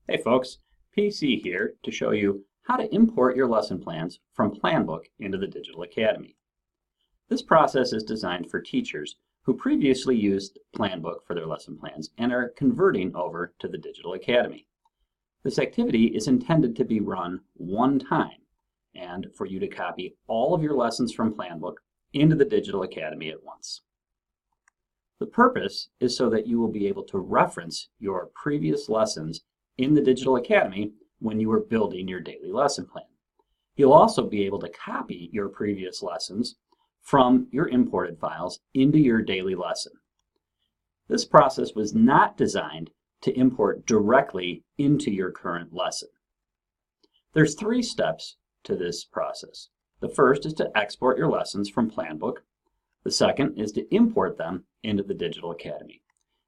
Hey folks, PC here to show you how to import your lesson plans from Planbook into the Digital Academy. This process is designed for teachers who previously used Planbook for their lesson plans and are converting over to the Digital Academy. This activity is intended to be run one time and for you to copy all of your lessons from Planbook into the Digital Academy at once. The purpose is so that you will be able to reference your previous lessons in the Digital Academy when you are building your daily lesson plan. You'll also be able to copy your previous lessons from your imported files into your daily lesson. This process was not designed to import directly into your current lesson. There's 3 steps to this process. The first is to export your lessons from Planbook. The second is to import them into the Digital Academy.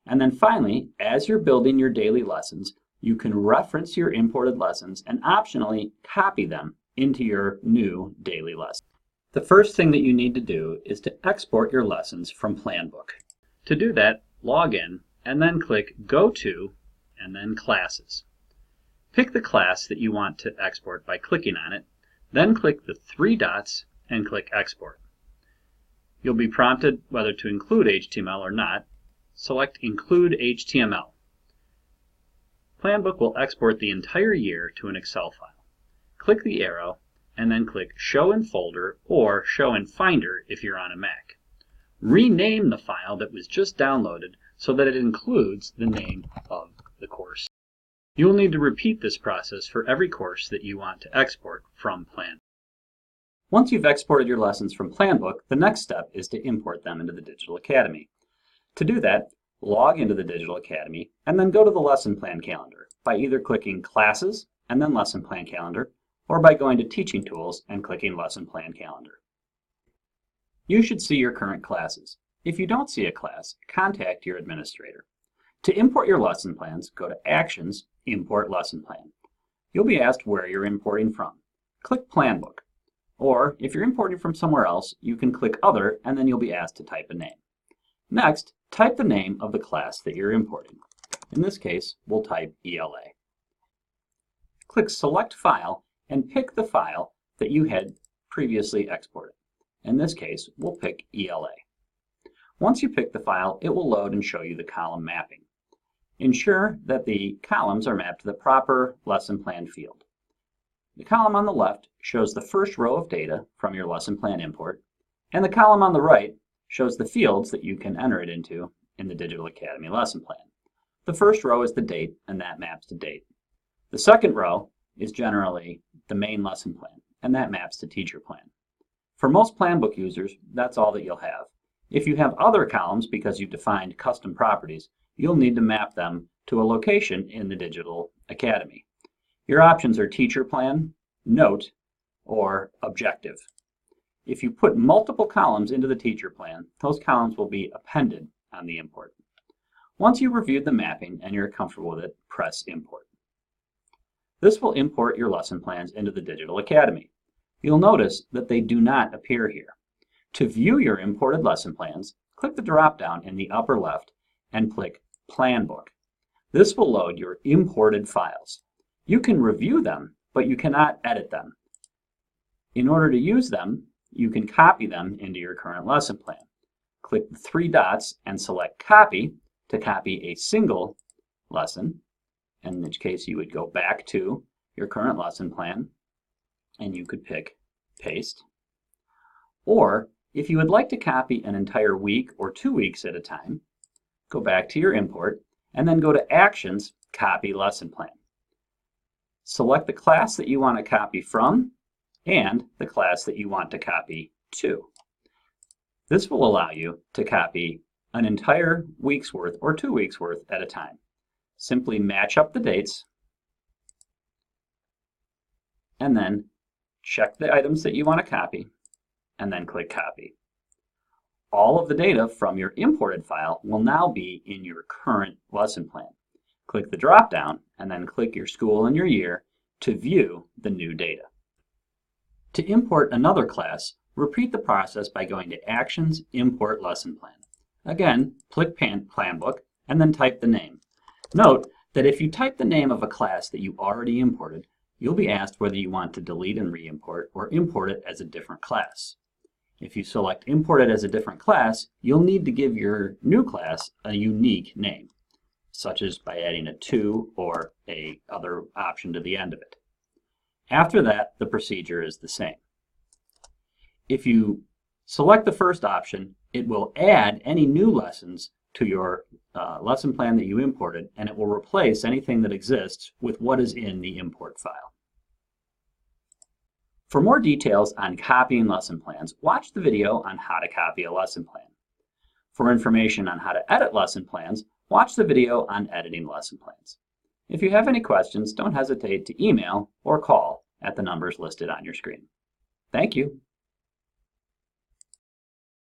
And then finally, as you're building your daily lessons, you can reference your imported lessons and optionally copy them into your new daily lesson. The first thing that you need to do is to export your lessons from Planbook. To do that, log in and then click Go To and then Classes. Pick the class that you want to export by clicking on it, then click the 3 dots and click Export. You'll be prompted whether to include HTML or not. Select Include HTML. Planbook will export the entire year to an Excel file. Click the arrow and then click Show in Folder or Show in Finder if you're on a Mac. Rename the file that was just downloaded so that it includes the name of the course. You will need to repeat this process for every course that you want to export from Planbook. Once you've exported your lessons from Planbook, the next step is to import them into the Digital Academy. To do that, log into the Digital Academy and then go to the Lesson Plan Calendar by either clicking Classes and then Lesson Plan Calendar, or by going to Teaching Tools and clicking Lesson Plan Calendar. You should see your current classes. If you don't see a class, contact your administrator. To import your lesson plans, go to Actions, Import Lesson Plan. You'll be asked where you're importing from. Click Planbook. Or if you're importing from somewhere else, you can click Other and then you'll be asked to type a name. Next, type the name of the class that you're importing. In this case, we'll type ELA. Click Select File and pick the file that you had previously exported. In this case, we'll pick ELA. Once you pick the file, it will load and show you the column mapping. Ensure that the columns are mapped to the proper lesson plan field. The column on the left shows the first row of data from your lesson plan import, and the column on the right shows the fields that you can enter it into in the Digital Academy lesson plan. The first row is the date, and that maps to date. The second row is generally the main lesson plan, and that maps to teacher plan. For most Planbook users, that's all that you'll have. If you have other columns because you've defined custom properties, you'll need to map them to a location in the Digital Academy. Your options are Teacher Plan, Note, or Objective. If you put multiple columns into the teacher plan, those columns will be appended on the import. Once you've reviewed the mapping and you're comfortable with it, press Import. This will import your lesson plans into the Digital Academy. You'll notice that they do not appear here. To view your imported lesson plans, click the drop-down in the upper left and click Planbook. This will load your imported files. You can review them, but you cannot edit them. In order to use them, you can copy them into your current lesson plan. Click the 3 dots and select Copy to copy a single lesson, in which case you would go back to your current lesson plan and you could pick Paste. Or if you would like to copy an entire week or 2 weeks at a time, go back to your import and then go to Actions, Copy Lesson Plan. Select the class that you want to copy from and the class that you want to copy to. This will allow you to copy an entire week's worth or 2 weeks worth at a time. Simply match up the dates and then check the items that you want to copy and then click Copy. All of the data from your imported file will now be in your current lesson plan. Click the drop-down and then click your school and your year to view the new data. To import another class, repeat the process by going to Actions, Import Lesson Plan. Again, click Planbook and then type the name. Note that if you type the name of a class that you already imported, you'll be asked whether you want to delete and re-import or import it as a different class. If you select import it as a different class, you'll need to give your new class a unique name, such as by adding a to or a other option to the end of it. After that, the procedure is the same. If you select the first option, it will add any new lessons to your lesson plan that you imported, and it will replace anything that exists with what is in the import file. For more details on copying lesson plans, watch the video on how to copy a lesson plan. For information on how to edit lesson plans, watch the video on editing lesson plans. If you have any questions, don't hesitate to email or call at the numbers listed on your screen. Thank you.